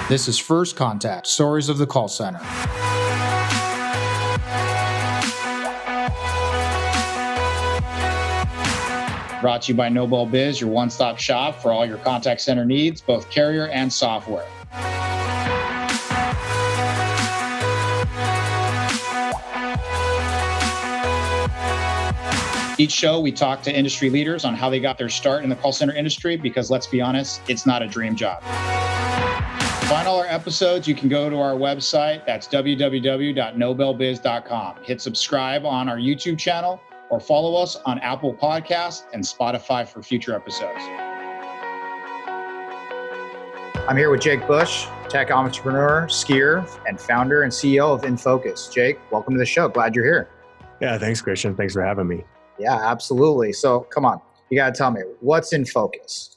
This is First Contact, Stories of the Call Center. Brought to you by Nobel Biz, your one-stop shop for all your contact center needs, both carrier and software. Each show, we talk to industry leaders on how they got their start in the call center industry, because let's be honest, it's not a dream job. To find all our episodes, you can go to our website. That's www.nobelbiz.com. Hit subscribe on our YouTube channel or follow us on Apple Podcasts and Spotify for future episodes. I'm here with Jake Bush, tech entrepreneur, skier, and founder and CEO of INFOCU5. Jake, welcome to the show. Glad you're here. Yeah, thanks, Christian. Thanks for having me. Yeah, absolutely. So come on, you got to tell me, what's INFOCU5?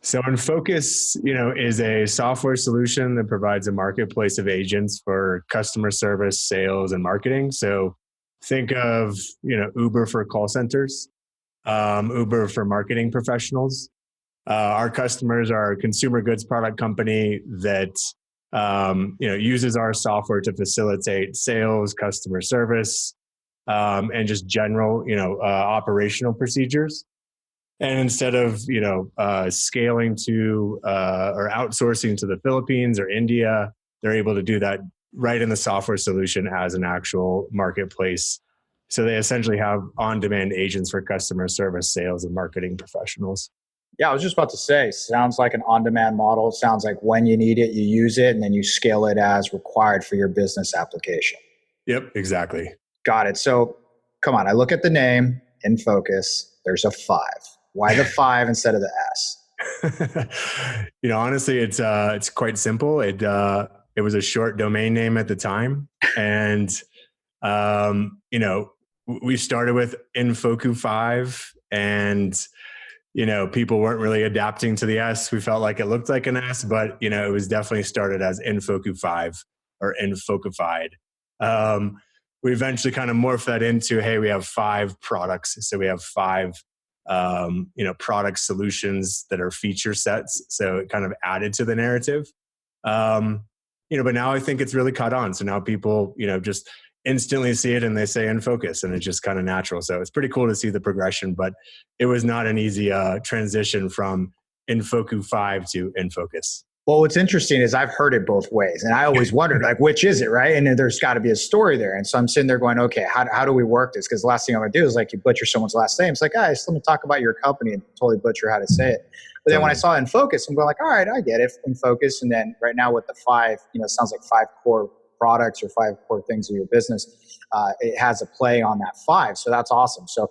So INFOCU5, is a software solution that provides a marketplace of agents for customer service, sales, and marketing. So think of, Uber for call centers, Uber for marketing professionals. Our customers are a consumer goods product company that, uses our software to facilitate sales, customer service, and just general, operational procedures. And instead of, scaling to or outsourcing to the Philippines or India, they're able to do that right in the software solution as an actual marketplace. So they essentially have on-demand agents for customer service, sales, and marketing professionals. Yeah, I was just about to say, sounds like an on-demand model. Sounds like when you need it, you use it, and then you scale it as required for your business application. Yep, exactly. Got it. So come on, I look at the name, INFOCU5, there's a 5. Why the 5 instead of the S? Honestly, it's quite simple. It was a short domain name at the time. And, we started with INFOCU5 and, people weren't really adapting to the S. We felt like it looked like an S, but, it was definitely started as INFOCU5 or INFOCUfied. We eventually kind of morphed that into, hey, we have 5 products. So we have 5, product solutions that are feature sets. So it kind of added to the narrative. But now I think it's really caught on. So now people, just instantly see it and they say INFOCU5, and it's just kind of natural. So it's pretty cool to see the progression, but it was not an easy transition from INFOCU5 to INFOCU5. Well, what's interesting is I've heard it both ways, and I always wondered, which is it, right? And there's got to be a story there. And so I'm sitting there going, okay, how do we work this? Because the last thing I'm going to do is you butcher someone's last name. It's like, guys, let me talk about your company and totally butcher how to say it. But then when I saw INFOCU5, I'm going all right, I get it, INFOCU5. And then right now with the 5, it sounds like 5 core products or 5 core things of your business. It has a play on that 5. So that's awesome. So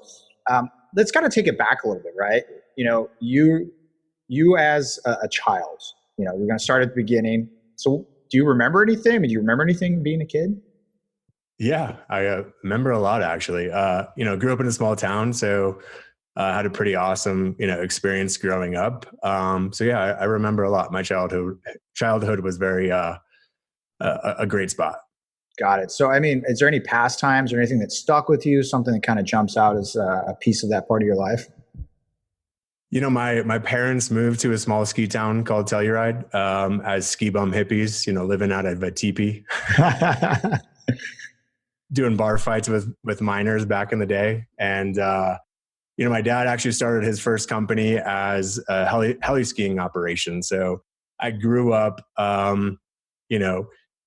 let's kind of take it back a little bit, right? You as a child, we're going to start at the beginning. So do you remember anything? Do you remember anything being a kid? Yeah, I remember a lot, actually. Grew up in a small town, so had a pretty awesome, experience growing up. So yeah, I remember a lot. My childhood was very a great spot. Got it. So, is there any pastimes or anything that stuck with you, something that kind of jumps out as a piece of that part of your life? My parents moved to a small ski town called Telluride as ski bum hippies, living out of a teepee, doing bar fights with miners back in the day. And, my dad actually started his first company as a heli skiing operation. So I grew up,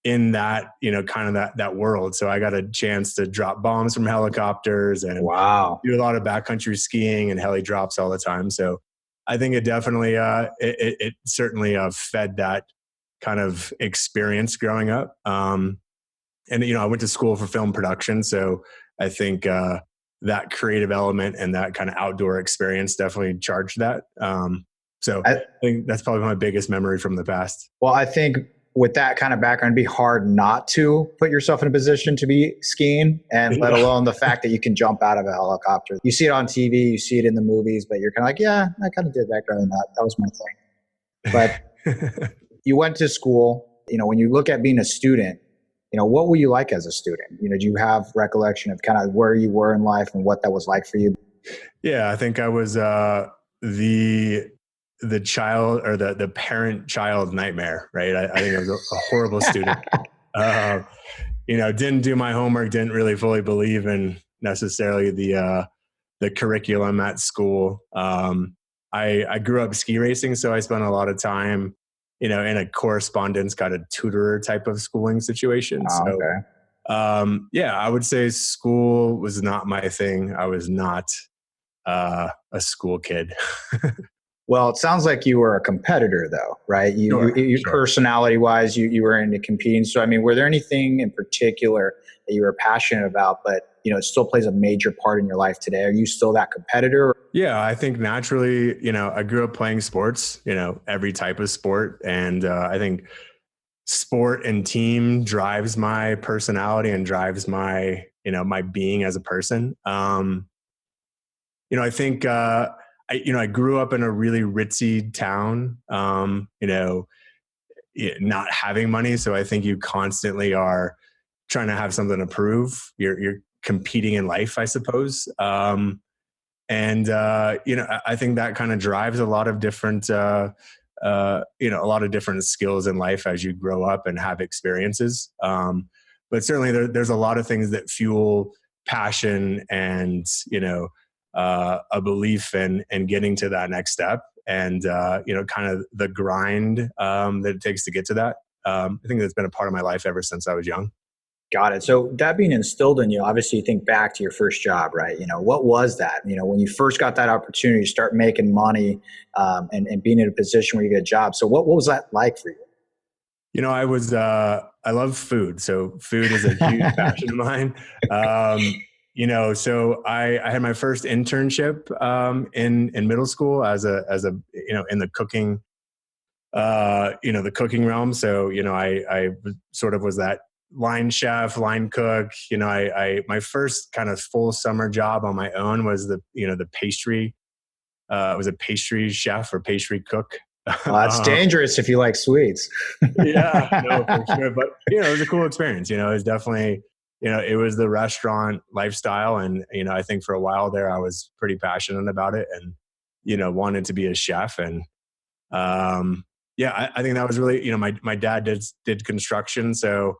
in that, kind of that world. So I got a chance to drop bombs from helicopters and wow, do a lot of backcountry skiing and heli drops all the time. So I think it definitely, it certainly fed that kind of experience growing up. And, I went to school for film production. So I think that creative element and that kind of outdoor experience definitely charged that. So I think that's probably my biggest memory from the past. Well, I think with that kind of background, it'd be hard not to put yourself in a position to be skiing, and let alone the fact that you can jump out of a helicopter. You see it on TV, you see it in the movies, but you're kind of like, yeah, I kind of did that growing up. That was my thing. But you went to school, when you look at being a student, what were you like as a student? Do you have recollection of kind of where you were in life and what that was like for you? Yeah, I think I was the the child or the parent child nightmare, right? I think I was a horrible student. Uh, didn't do my homework, didn't really fully believe in necessarily the curriculum at school. I grew up ski racing, so I spent a lot of time, in a correspondence kind of tutorer type of schooling situation. Oh, So, okay. yeah, I would say school was not my thing. I was not a school kid. Well, it sounds like you were a competitor, though, right? You Sure. personality-wise, you were into competing. So, I mean, were there anything in particular that you were passionate about, but it still plays a major part in your life today? Are you still that competitor? Yeah, I think naturally, I grew up playing sports, every type of sport. And I think sport and team drives my personality and drives my being as a person. I think, I grew up in a really ritzy town, not having money. So I think you constantly are trying to have something to prove. You're competing in life, I suppose. And I think that kind of drives a lot of different a lot of different skills in life as you grow up and have experiences. But certainly there's a lot of things that fuel passion and a belief in getting to that next step, and kind of the grind that it takes to get to that. I think that's been a part of my life ever since I was young. Got it. So that being instilled in you, obviously you think back to your first job, right? What was that? When you first got that opportunity to start making money, and being in a position where you get a job. So what was that like for you? I love food. So food is a huge passion of mine. So I had my first internship in middle school as a in the cooking the cooking realm. So I sort of was that line chef, line cook. I my first kind of full summer job on my own was the pastry. I was a pastry chef or pastry cook. Well, that's dangerous if you like sweets. Yeah, no, for sure. But it was a cool experience. It was definitely, it was the restaurant lifestyle, and I think for a while there, I was pretty passionate about it, and wanted to be a chef. And yeah, I think that was really, my dad did construction, so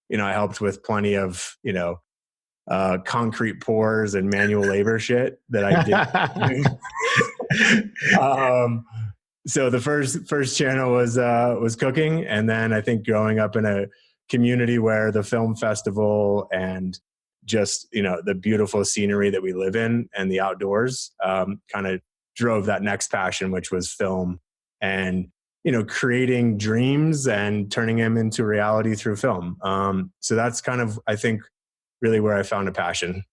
I helped with plenty of concrete pours and manual labor shit that I did. So the first channel was cooking, and then I think growing up in a community where the film festival and just the beautiful scenery that we live in and the outdoors kind of drove that next passion, which was film, and creating dreams and turning them into reality through film. So that's kind of, I think, really where I found a passion.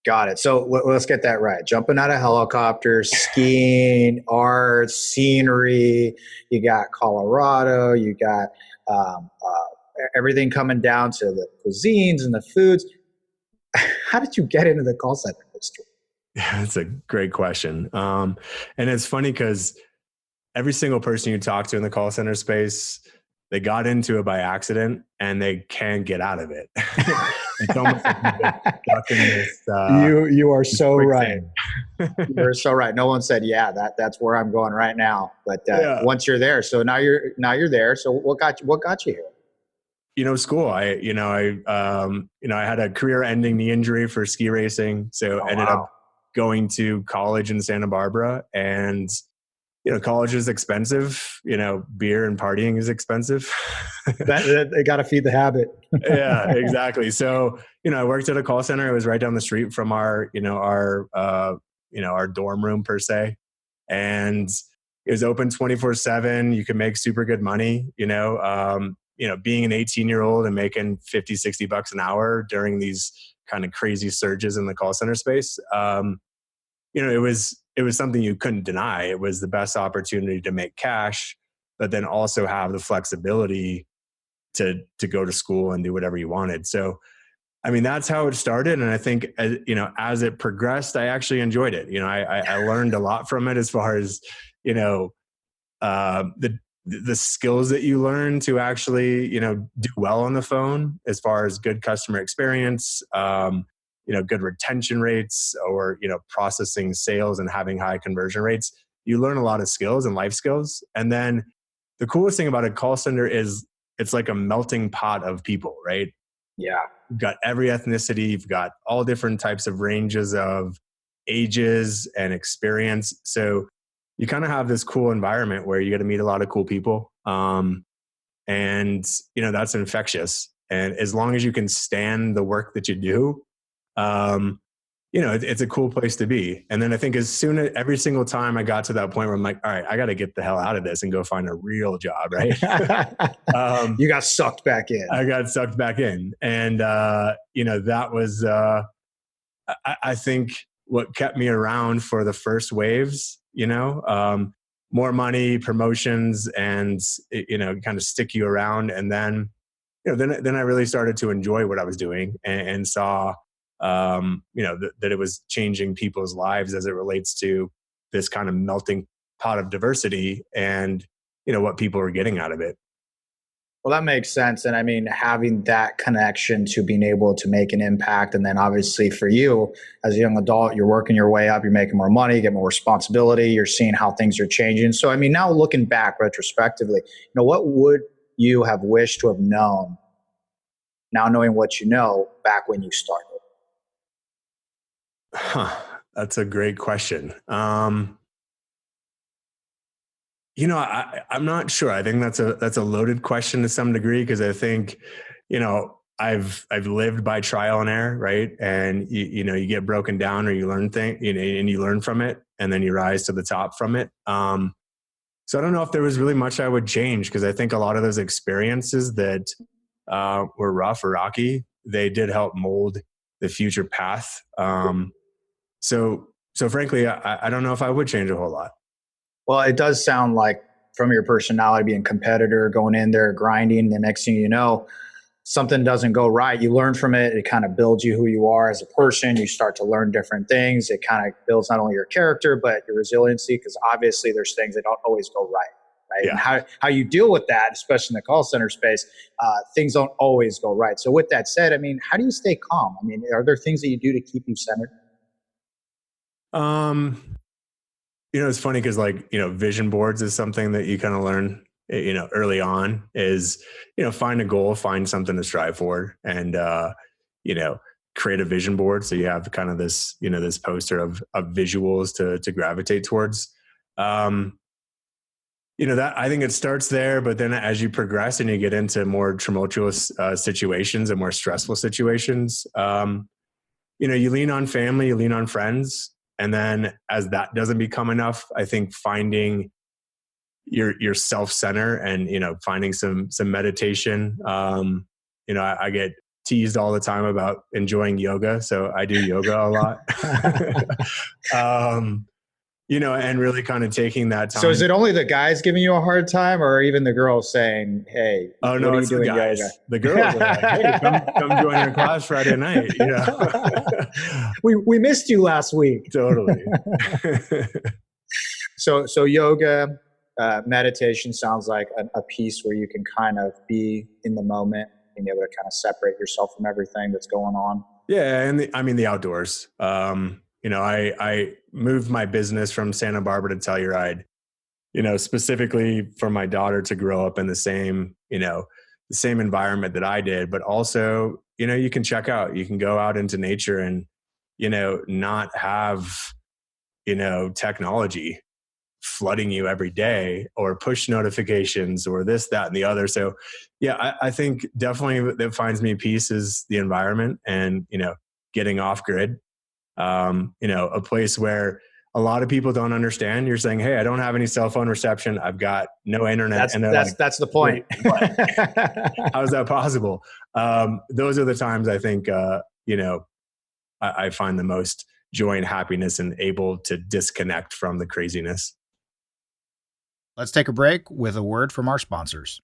Got it. So let's get that right. Jumping out of helicopters, skiing, art, scenery. You got Colorado. You got everything coming down to the cuisines and the foods. How did you get into the call center industry? Yeah, that's a great question. And it's funny because every single person you talk to in the call center space, they got into it by accident and they can't get out of it. It's almost like you've been stuck in this. You are so right. You're so right. No one said, "Yeah, that's where I'm going right now." But yeah. once you're there, so now you're there. So what got you here? School. I had a career-ending knee injury for ski racing, so ended up going to college in Santa Barbara, and college is expensive. Beer and partying is expensive. They got to feed the habit. Yeah, exactly. So, I worked at a call center. It was right down the street from our dorm room per se. And it was open 24/7. You could make super good money, being an 18-year-old and making 50, 60 bucks an hour during these kind of crazy surges in the call center space. It was something you couldn't deny. It was the best opportunity to make cash, but then also have the flexibility to go to school and do whatever you wanted. So, I mean, that's how it started. And I think, as it progressed, I actually enjoyed it. I learned a lot from it as far as, the skills that you learn to actually, do well on the phone as far as good customer experience, good retention rates, or, processing sales and having high conversion rates. you learn a lot of skills and life skills. And then the coolest thing about a call center is it's like a melting pot of people, right? Yeah. You've got every ethnicity, you've got all different types of ranges of ages and experience. So you kind of have this cool environment where you get to meet a lot of cool people. And, that's infectious. And as long as you can stand the work that you do, it's a cool place to be. And then I think every single time I got to that point where I'm like, all right, I got to get the hell out of this and go find a real job, right? You got sucked back in. I got sucked back in. And, that was, I think what kept me around for the first waves, more money, promotions, and, kind of stick you around. And then, then I really started to enjoy what I was doing and saw, that it was changing people's lives as it relates to this kind of melting pot of diversity and, what people are getting out of it. Well, that makes sense. And I mean, having that connection to being able to make an impact. And then obviously for you as a young adult, you're working your way up, you're making more money, get more responsibility, you're seeing how things are changing. So, I mean, now looking back retrospectively, what would you have wished to have known now knowing what you know back when you started? That's a great question. I'm not sure. I think that's a loaded question to some degree, because I think, I've lived by trial and error, right? And you get broken down or you learn things, and you learn from it, and then you rise to the top from it. So I don't know if there was really much I would change, because I think a lot of those experiences that were rough or rocky, they did help mold the future path. So frankly, I don't know if I would change a whole lot. Well, it does sound like from your personality, being a competitor, going in there, grinding, the next thing you know, something doesn't go right. You learn from it. It kind of builds you who you are as a person. You start to learn different things. It kind of builds not only your character, but your resiliency, because obviously there's things that don't always go right? Yeah. And how you deal with that, especially in the call center space, things don't always go right. So with that said, I mean, how do you stay calm? I mean, are there things that you do to keep you centered? It's funny because vision boards is something that you kind of learn, early on is, find a goal, find something to strive for, and, create a vision board. So you have kind of this, this poster of visuals to gravitate towards. That I think it starts there, but then as you progress and you get into more tumultuous situations and more stressful situations, you lean on family, you lean on friends. And then as that doesn't become enough, I think finding your self-center and, finding some meditation. I get teased all the time about enjoying yoga. So I do yoga a lot. And really kind of taking that time. So is it only the guys giving you a hard time, or even the girls saying, hey, what are you doing yoga? The girls are like, hey, come join our class Friday night. We missed you last week. Totally. So yoga, meditation sounds like a piece where you can kind of be in the moment, being able to kind of separate yourself from everything that's going on. Yeah. And the outdoors. I moved my business from Santa Barbara to Telluride, specifically for my daughter to grow up in the same environment that I did, but also, you can check out, you can go out into nature and, not have, technology flooding you every day or push notifications or this, that, and the other. So yeah, I think definitely that finds me peace is the environment and, getting off grid. A place where a lot of people don't understand. You're saying, hey, I don't have any cell phone reception. I've got no internet. That's the point. How is that possible? Those are the times I think, I find the most joy and happiness and able to disconnect from the craziness. Let's take a break with a word from our sponsors.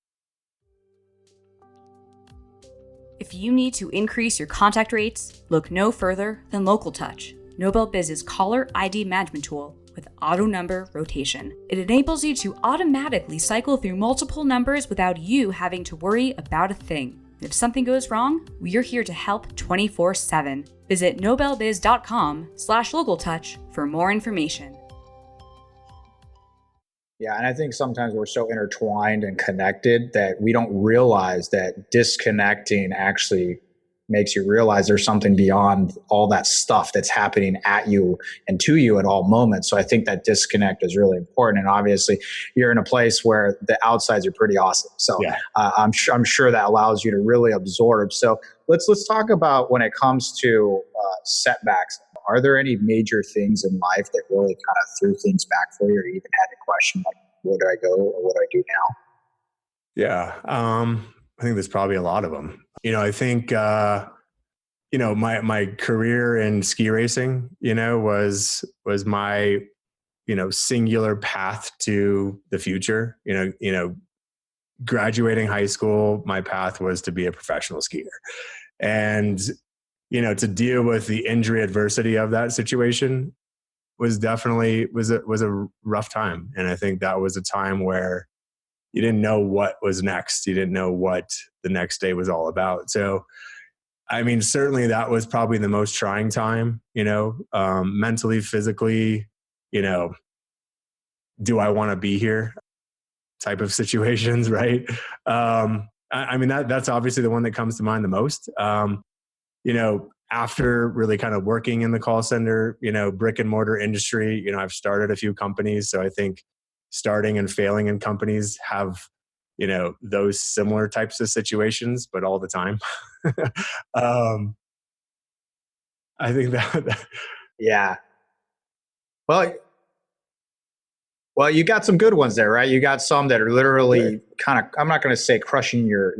If you need to increase your contact rates, look no further than Local Touch, Nobel Biz's caller ID management tool with auto number rotation. It enables you to automatically cycle through multiple numbers without you having to worry about a thing. If something goes wrong, we're here to help 24/7. Visit nobelbiz.com/localtouch for more information. Yeah, and I think sometimes we're so intertwined and connected that we don't realize that disconnecting actually makes you realize there's something beyond all that stuff that's happening at you and to you at all moments. So I think that disconnect is really important. And obviously, you're in a place where the outsides are pretty awesome. So Yeah. I'm sure that allows you to really absorb. So let's talk about when it comes to setbacks. Are there any major things in life that really kind of threw things back for you, or even had a question like, where do I go or what do I do now? Yeah. I think there's probably a lot of them. I think, my career in ski racing, was my, singular path to the future. Graduating high school, my path was to be a professional skier. And, to deal with the injury adversity of that situation was definitely was a rough time. And I think that was a time where you didn't know what was next. You didn't know what the next day was all about. So, I mean, certainly that was probably the most trying time, mentally, physically, do I want to be here type of situations, right? I mean, that's obviously the one that comes to mind the most. After really kind of working in the call center, brick and mortar industry, I've started a few companies. So I think starting and failing in companies have, those similar types of situations, but all the time. um, I think that. Yeah. Well, you got some good ones there, right? You got some that are literally kind of, I'm not going to say crushing your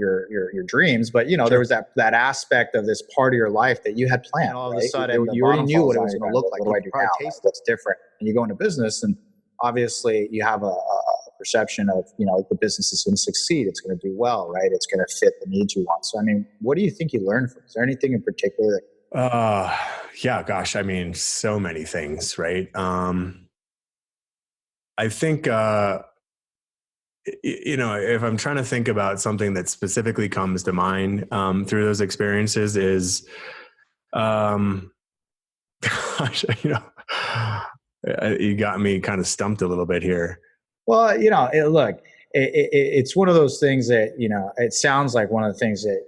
dreams, but there was that aspect of this part of your life that you had planned. All of a sudden, you already knew what it was going to look like. What do I do now? What's different? And you go into business, and obviously you have a perception of the business is going to succeed. It's going to do well, right? It's going to fit the needs you want. So, I mean, what do you think you learned from? Is there anything in particular that? Yeah, gosh, I mean, so many things, right? I think, if I'm trying to think about something that specifically comes to mind through those experiences is, gosh, you got me kind of stumped a little bit here. Well, look, it's one of those things that, it sounds like one of the things that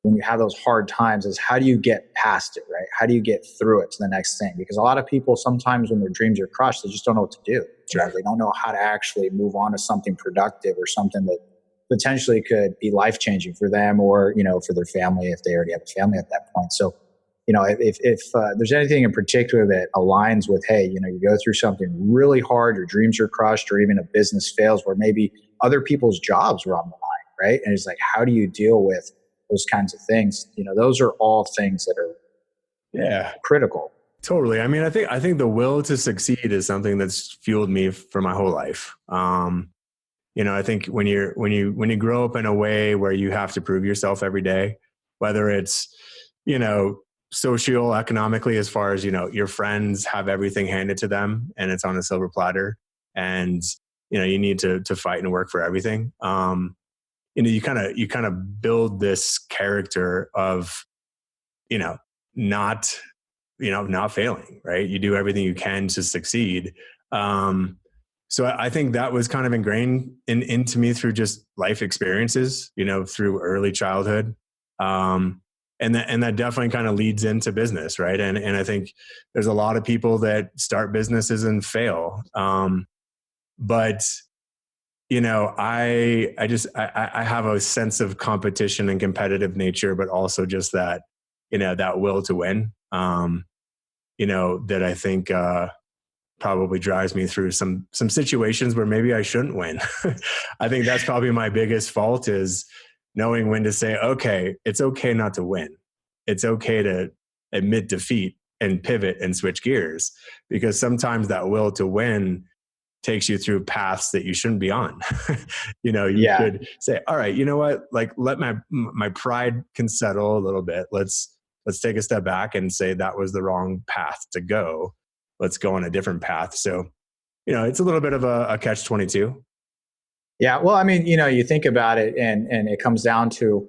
when you have those hard times is how do you get past it, right? How do you get through it to the next thing? Because a lot of people sometimes when their dreams are crushed, they just don't know what to do. Sure. They don't know how to actually move on to something productive or something that potentially could be life-changing for them or, for their family if they already have a family at that point. So, if there's anything in particular that aligns with, hey, you go through something really hard, your dreams are crushed, or even a business fails where maybe other people's jobs were on the line, right? And it's like, how do you deal with those kinds of things? Those are all things that are critical. Totally. I mean, I think the will to succeed is something that's fueled me for my whole life. I think when you grow up in a way where you have to prove yourself every day, whether it's, socioeconomically, as far as, your friends have everything handed to them and it's on a silver platter and, you need to fight and work for everything. You kind of build this character of, not failing, right? You do everything you can to succeed. So I think that was kind of ingrained into me through just life experiences, through early childhood. And that definitely kind of leads into business, right? And I think there's a lot of people that start businesses and fail. But I have a sense of competition and competitive nature, but also just that, that will to win, that I think probably drives me through some situations where maybe I shouldn't win. I think that's probably my biggest fault is knowing when to say, okay, it's okay not to win. It's okay to admit defeat and pivot and switch gears, because sometimes that will to win takes you through paths that you shouldn't be on. You could say, all right, you know what? Like, let my pride can settle a little bit. Let's take a step back and say that was the wrong path to go. Let's go on a different path. So, it's a little bit of a catch-22. Yeah. Well, I mean, you think about it and it comes down to,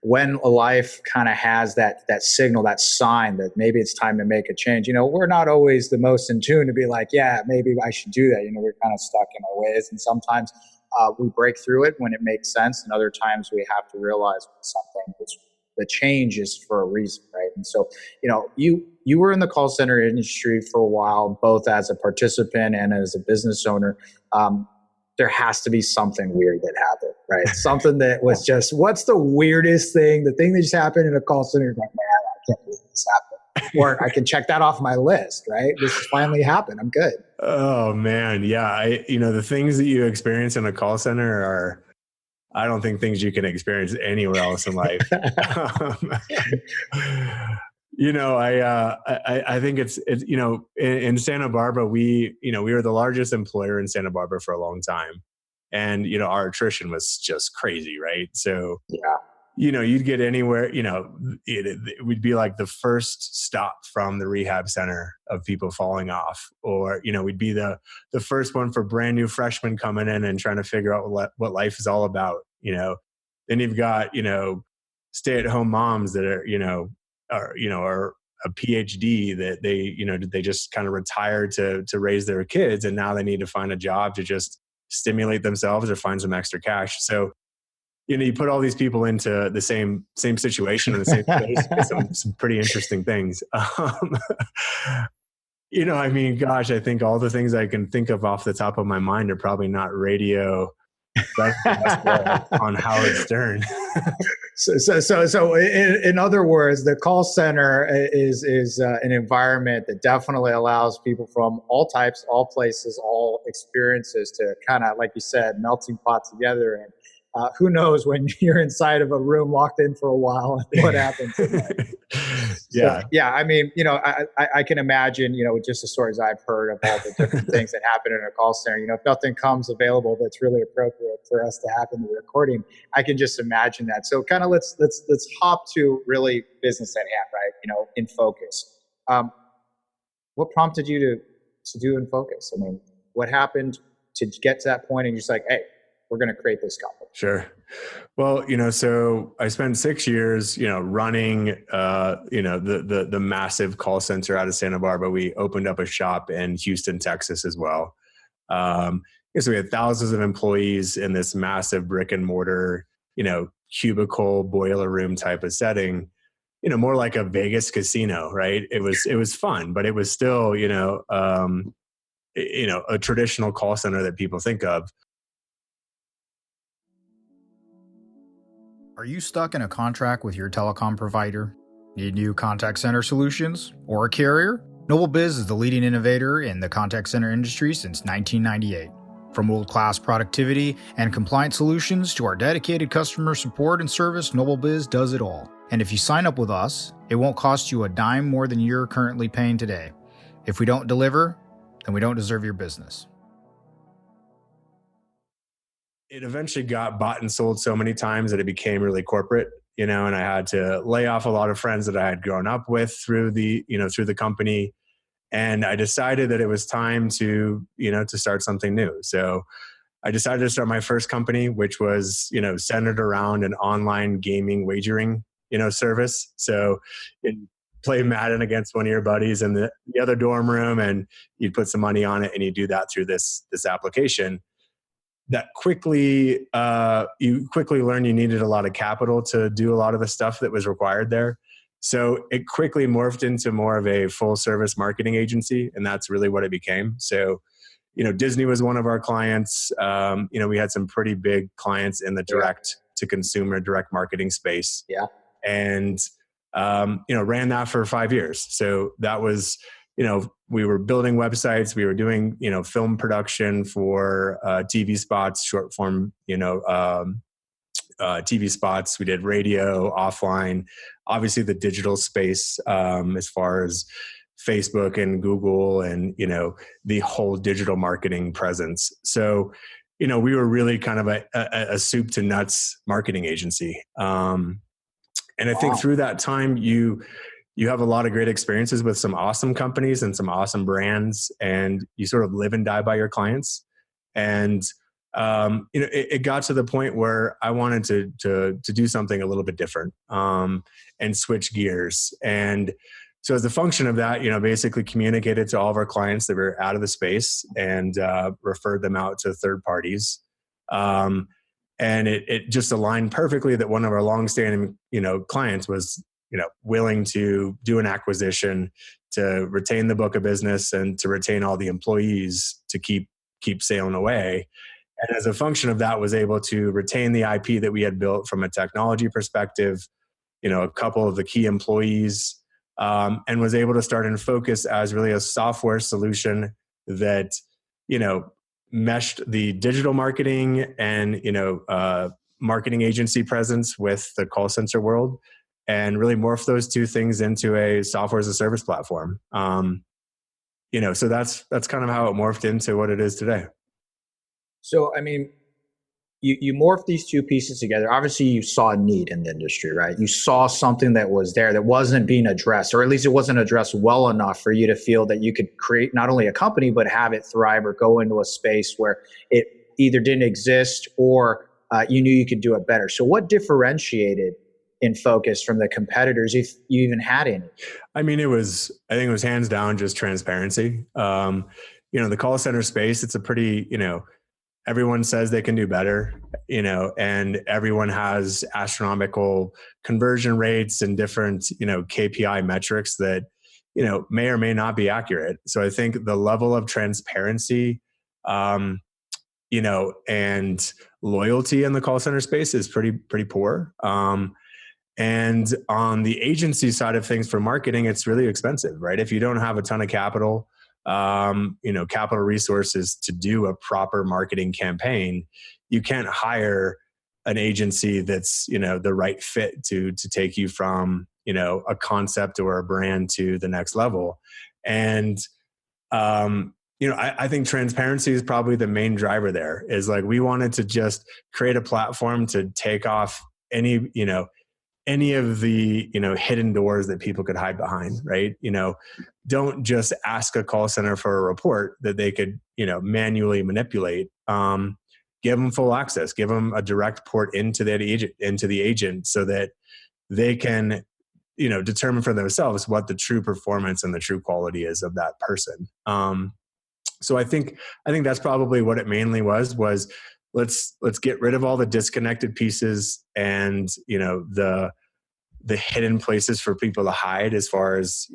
when a life kind of has that signal, that sign that maybe it's time to make a change, we're not always the most in tune to be like, yeah, maybe I should do that. We're kind of stuck in our ways, and sometimes we break through it when it makes sense, and other times we have to realize something the change is for a reason, right? And so, you were in the call center industry for a while, both as a participant and as a business owner. There has to be something weird that happened, right? Something that was just, what's the weirdest thing, the thing that just happened in a call center? You're like, man, I can't believe this happened. Or I can check that off my list, right? This finally happened. I'm good. Oh man. Yeah. The things that you experience in a call center are, I don't think, things you can experience anywhere else in life. I think it's in Santa Barbara, we were the largest employer in Santa Barbara for a long time. And, our attrition was just crazy. Right. So, yeah. You'd get anywhere, it would be like the first stop from the rehab center of people falling off, or, we'd be the first one for brand new freshmen coming in and trying to figure out what life is all about. Then you've got, stay-at-home moms that are a PhD that they just kind of retired to raise their kids. And now they need to find a job to just stimulate themselves or find some extra cash. So, you put all these people into the same situation in the same place, some pretty interesting things. Gosh, I think all the things I can think of off the top of my mind are probably not radio on Howard Stern. So in other words, the call center is an environment that definitely allows people from all types, all places, all experiences to kind of, like you said, melting pot together. And who knows when you're inside of a room locked in for a while, what happens? Yeah. So, yeah. I can imagine, just the stories I've heard of all the different things that happen in a call center. If nothing comes available that's really appropriate for us to have in the recording, I can just imagine that. So kind of let's hop to really business at hand, right? In focus. What prompted you to do in focus? What happened to get to that point and you're just like, hey, we're going to create this company? Sure. Well, so I spent 6 years, running, the massive call center out of Santa Barbara. We opened up a shop in Houston, Texas as well. So we had thousands of employees in this massive brick and mortar, cubicle boiler room type of setting, more like a Vegas casino, right? It was fun, but it was still, a traditional call center that people think of. Are you stuck in a contract with your telecom provider? Need new contact center solutions or a carrier? NobleBiz is the leading innovator in the contact center industry since 1998. From world-class productivity and compliance solutions to our dedicated customer support and service, NobleBiz does it all. And if you sign up with us, it won't cost you a dime more than you're currently paying today. If we don't deliver, then we don't deserve your business. It eventually got bought and sold so many times that it became really corporate, and I had to lay off a lot of friends that I had grown up with through the company. And I decided that it was time to start something new. So I decided to start my first company, which was, centered around an online gaming wagering, service. So you'd play Madden against one of your buddies in the other dorm room, and you'd put some money on it, and you do that through this application. That you quickly learned you needed a lot of capital to do a lot of the stuff that was required there. So it quickly morphed into more of a full service marketing agency. And that's really what it became. So, Disney was one of our clients. We had some pretty big clients in the direct to consumer, direct marketing space. Yeah. And, ran that for 5 years. So that was, we were building websites, we were doing, film production for TV spots, short form, TV spots. We did radio, offline, obviously the digital space, as far as Facebook and Google and, the whole digital marketing presence. So, we were really kind of a soup to nuts marketing agency. And I think through that time, you have a lot of great experiences with some awesome companies and some awesome brands, and you sort of live and die by your clients. And it got to the point where I wanted to do something a little bit different, and switch gears. And so as a function of that, basically communicated to all of our clients that were out of the space and referred them out to third parties. And it just aligned perfectly that one of our longstanding, clients was, willing to do an acquisition to retain the book of business and to retain all the employees to keep sailing away. And as a function of that, was able to retain the IP that we had built from a technology perspective, a couple of the key employees, and was able to start INFOCU5 as really a software solution that, meshed the digital marketing and, marketing agency presence with the call center world, and really morph those two things into a software as a service platform. So that's kind of how it morphed into what it is today. So, I mean, you morph these two pieces together. Obviously, you saw a need in the industry, right? You saw something that was there that wasn't being addressed, or at least it wasn't addressed well enough for you to feel that you could create not only a company, but have it thrive or go into a space where it either didn't exist or you knew you could do it better. So what differentiated INFOCU5 from the competitors, if you even had any? I mean, I think it was hands down just transparency. The call center space, it's a pretty, everyone says they can do better, and everyone has astronomical conversion rates and different, KPI metrics that, may or may not be accurate. So I think the level of transparency, and loyalty in the call center space is pretty poor. And on the agency side of things for marketing, it's really expensive, right? If you don't have a ton of capital, capital resources to do a proper marketing campaign, you can't hire an agency that's, the right fit to take you from, a concept or a brand to the next level. And, I think transparency is probably the main driver there. Is like, we wanted to just create a platform to take off any of the, hidden doors that people could hide behind, right? Don't just ask a call center for a report that they could, manually manipulate. Give them full access, give them a direct port into the agent so that they can, determine for themselves what the true performance and the true quality is of that person. So I think that's probably what it mainly was let's get rid of all the disconnected pieces and, the hidden places for people to hide as far as,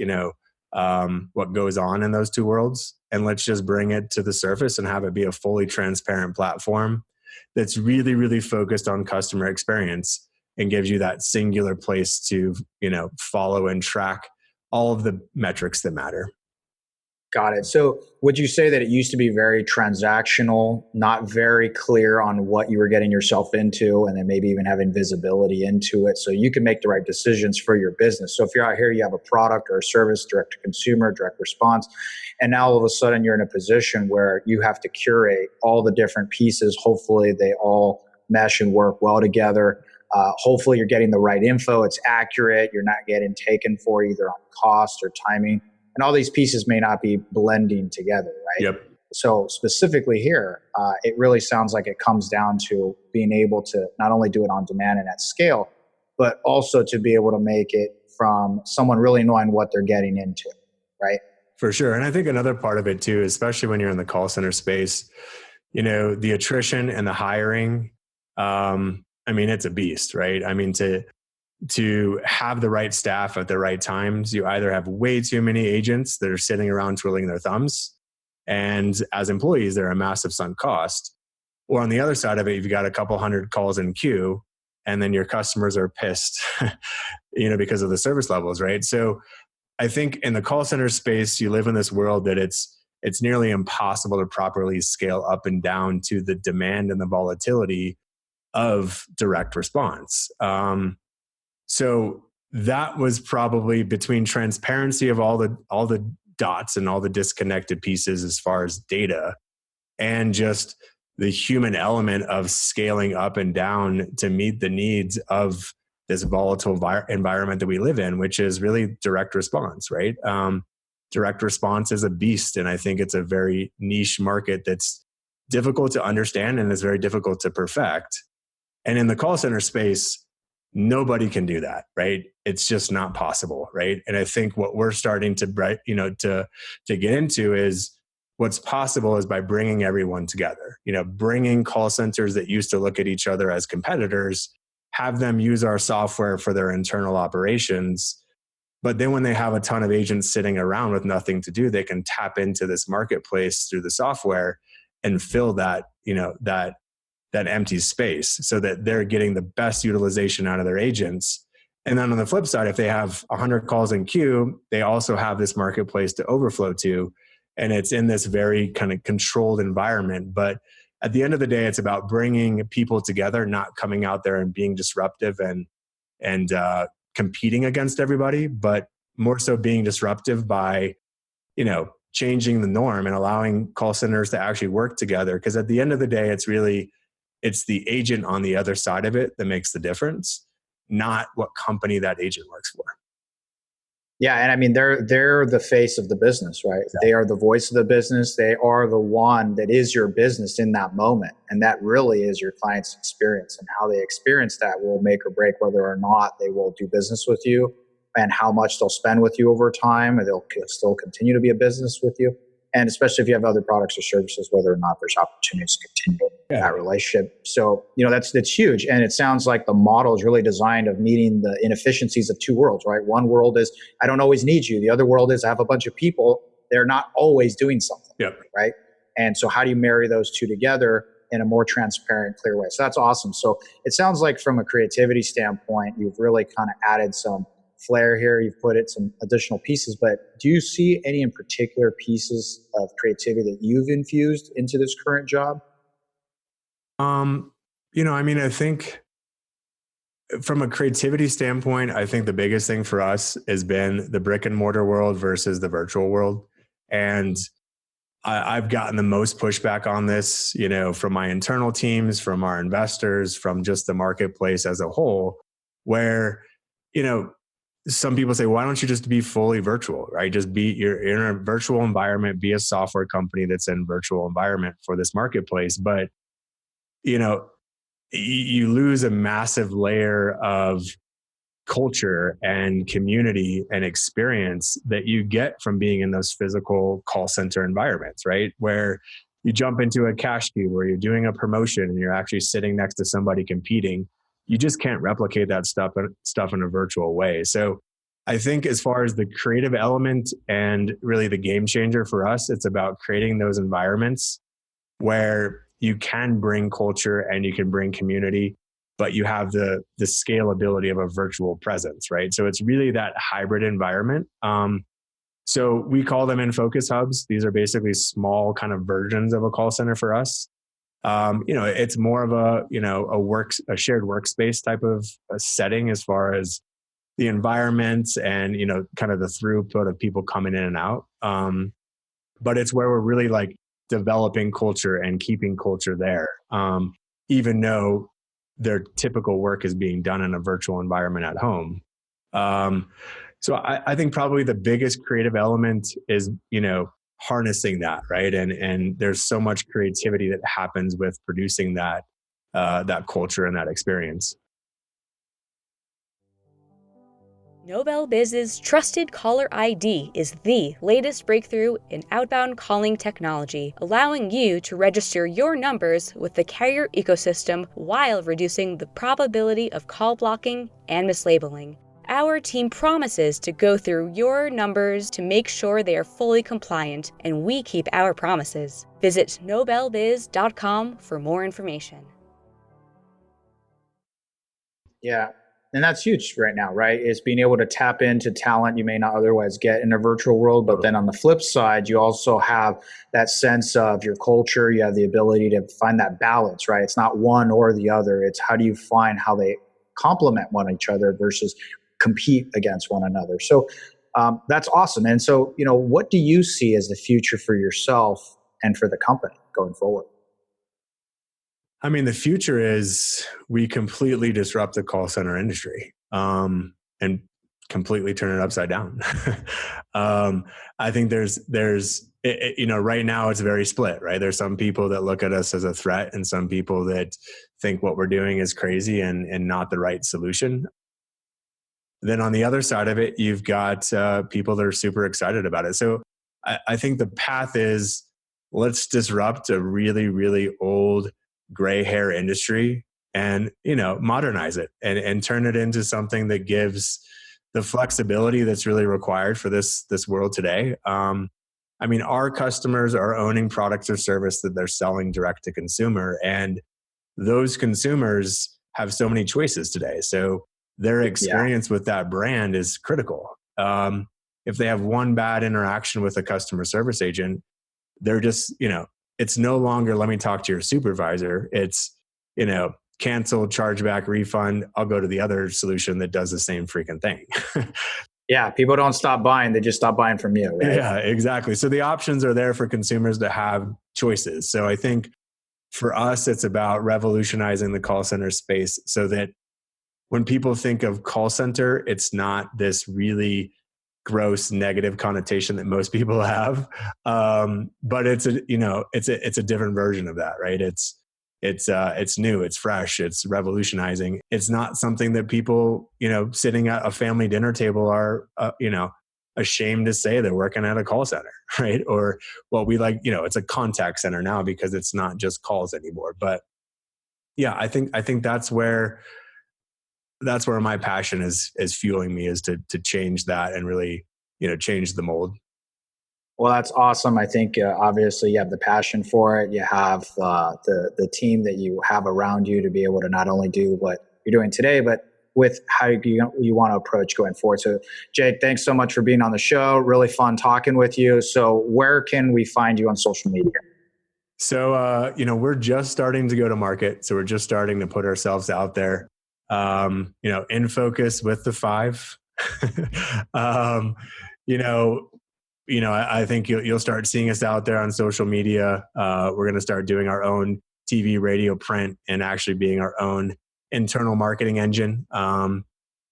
what goes on in those two worlds. And let's just bring it to the surface and have it be a fully transparent platform that's really, really focused on customer experience and gives you that singular place to, follow and track all of the metrics that matter. Got it. So would you say that it used to be very transactional, not very clear on what you were getting yourself into, and then maybe even having visibility into it so you can make the right decisions for your business? So if you're out here, you have a product or a service, direct to consumer, direct response, and now all of a sudden you're in a position where you have to curate all the different pieces. Hopefully they all mesh and work well together. Hopefully you're getting the right info. It's accurate. You're not getting taken for either on cost or timing. And all these pieces may not be blending together, right? Yep. So specifically here, it really sounds like it comes down to being able to not only do it on demand and at scale, but also to be able to make it from someone really knowing what they're getting into, right? For sure. And I think another part of it too, especially when you're in the call center space, the attrition and the hiring, it's a beast, right? I mean, to have the right staff at the right times, you either have way too many agents that are sitting around twiddling their thumbs, and as employees, they're a massive sunk cost. Or on the other side of it, you've got a couple hundred calls in queue, and then your customers are pissed, because of the service levels, right? So I think in the call center space, you live in this world that it's nearly impossible to properly scale up and down to the demand and the volatility of direct response. So that was probably between transparency of all the dots and all the disconnected pieces as far as data, and just the human element of scaling up and down to meet the needs of this volatile environment that we live in, which is really direct response, right? Direct response is a beast. And I think it's a very niche market that's difficult to understand and it's very difficult to perfect. And in the call center space, nobody can do that, right? It's just not possible, right? And I think what we're starting to, to get into is what's possible is by bringing everyone together, bringing call centers that used to look at each other as competitors, have them use our software for their internal operations. But then when they have a ton of agents sitting around with nothing to do, they can tap into this marketplace through the software and fill that, that empty space so that they're getting the best utilization out of their agents. And then on the flip side, if they have 100 calls in queue, they also have this marketplace to overflow to. And it's in this very kind of controlled environment. But at the end of the day, it's about bringing people together, not coming out there and being disruptive and competing against everybody, but more so being disruptive by, changing the norm and allowing call centers to actually work together. Because at the end of the day, it's the agent on the other side of it that makes the difference, not what company that agent works for. Yeah, and I mean they're the face of the business, right? Yeah. They are the voice of the business. They are the one that is your business in that moment, and that really is your client's experience. And how they experience that will make or break whether or not they will do business with you, and how much they'll spend with you over time, and they'll still continue to be a business with you. And especially if you have other products or services, whether or not there's opportunities to continue that relationship. So, that's huge. And it sounds like the model is really designed of meeting the inefficiencies of two worlds, right? One world is, I don't always need you. The other world is, I have a bunch of people. They're not always doing something, right? And so how do you marry those two together in a more transparent, clear way? So that's awesome. So it sounds like from a creativity standpoint, you've really kind of added some flair here. You've put it some additional pieces, but do you see any in particular pieces of creativity that you've infused into this current job? I think from a creativity standpoint, I think the biggest thing for us has been the brick and mortar world versus the virtual world. And I've gotten the most pushback on this, from my internal teams, from our investors, from just the marketplace as a whole, where, some people say, why don't you just be fully virtual, right? Just you're in a virtual environment, be a software company that's in virtual environment for this marketplace. But, you lose a massive layer of culture and community and experience that you get from being in those physical call center environments, right? Where you jump into a cash queue where you're doing a promotion and you're actually sitting next to somebody competing. You just can't replicate that stuff in a virtual way. So I think as far as the creative element and really the game changer for us, it's about creating those environments where you can bring culture and you can bring community, but you have the scalability of a virtual presence, right? So it's really that hybrid environment. So we call them INFOCU5 hubs. These are basically small kind of versions of a call center for us. It's more of a shared workspace type of a setting as far as the environment and, kind of the throughput of people coming in and out. But it's where we're really like developing culture and keeping culture there, even though their typical work is being done in a virtual environment at home. So I think probably the biggest creative element is, harnessing that, right? And there's so much creativity that happens with producing that culture and that experience. Nobel Biz's Trusted Caller ID is the latest breakthrough in outbound calling technology, allowing you to register your numbers with the carrier ecosystem while reducing the probability of call blocking and mislabeling. Our team promises to go through your numbers to make sure they are fully compliant, and we keep our promises. Visit nobelbiz.com for more information. Yeah. And that's huge right now, right? Is being able to tap into talent you may not otherwise get in a virtual world. But then on the flip side, you also have that sense of your culture. You have the ability to find that balance, right? It's not one or the other. It's how do you find how they complement one each other versus compete against one another. So that's awesome. And so, what do you see as the future for yourself and for the company going forward? I mean, the future is we completely disrupt the call center industry and completely turn it upside down. I think there's right now it's very split, right? There's some people that look at us as a threat and some people that think what we're doing is crazy and not the right solution. Then on the other side of it, you've got people that are super excited about it. So I think the path is, let's disrupt a really, really old gray hair industry and, modernize it and turn it into something that gives the flexibility that's really required for this world today. Our customers are owning products or service that they're selling direct to consumer, and those consumers have so many choices today. So their experience with that brand is critical. If they have one bad interaction with a customer service agent, they're just, it's no longer, let me talk to your supervisor. It's, cancel, chargeback, refund. I'll go to the other solution that does the same freaking thing. Yeah, people don't stop buying. They just stop buying from you, right? Yeah, exactly. So the options are there for consumers to have choices. So I think for us, it's about revolutionizing the call center space so that when people think of call center, it's not this really gross negative connotation that most people have. But it's a different version of that, right? It's new, it's fresh, it's revolutionizing. It's not something that people, sitting at a family dinner table are, ashamed to say they're working at a call center, right? Or, well, it's a contact center now because it's not just calls anymore. But yeah, I think that's where my passion is fueling me, is to change that and really, change the mold. Well, that's awesome. I think obviously you have the passion for it. You have the team that you have around you to be able to not only do what you're doing today, but with how you want to approach going forward. So, Jake, thanks so much for being on the show. Really fun talking with you. So where can we find you on social media? So, we're just starting to go to market. So we're just starting to put ourselves out there. INFOCUS with the 5. I think you'll start seeing us out there on social media. We're going to start doing our own TV, radio, print, and actually being our own internal marketing engine.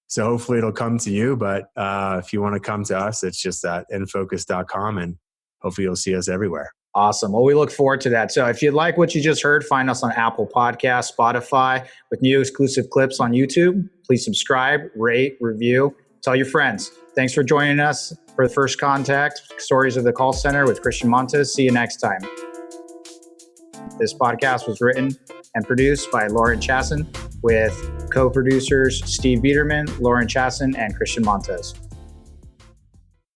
So hopefully it'll come to you, but if you want to come to us, it's just at infocus.com, and hopefully you'll see us everywhere. Awesome. Well, we look forward to that. So if you like what you just heard, find us on Apple Podcasts, Spotify, with new exclusive clips on YouTube. Please subscribe, rate, review, tell your friends. Thanks for joining us for the First Contact, Stories of the Call Center with Christian Montes. See you next time. This podcast was written and produced by Lauren Chasson with co-producers Steve Biederman, Lauren Chasson, and Christian Montes.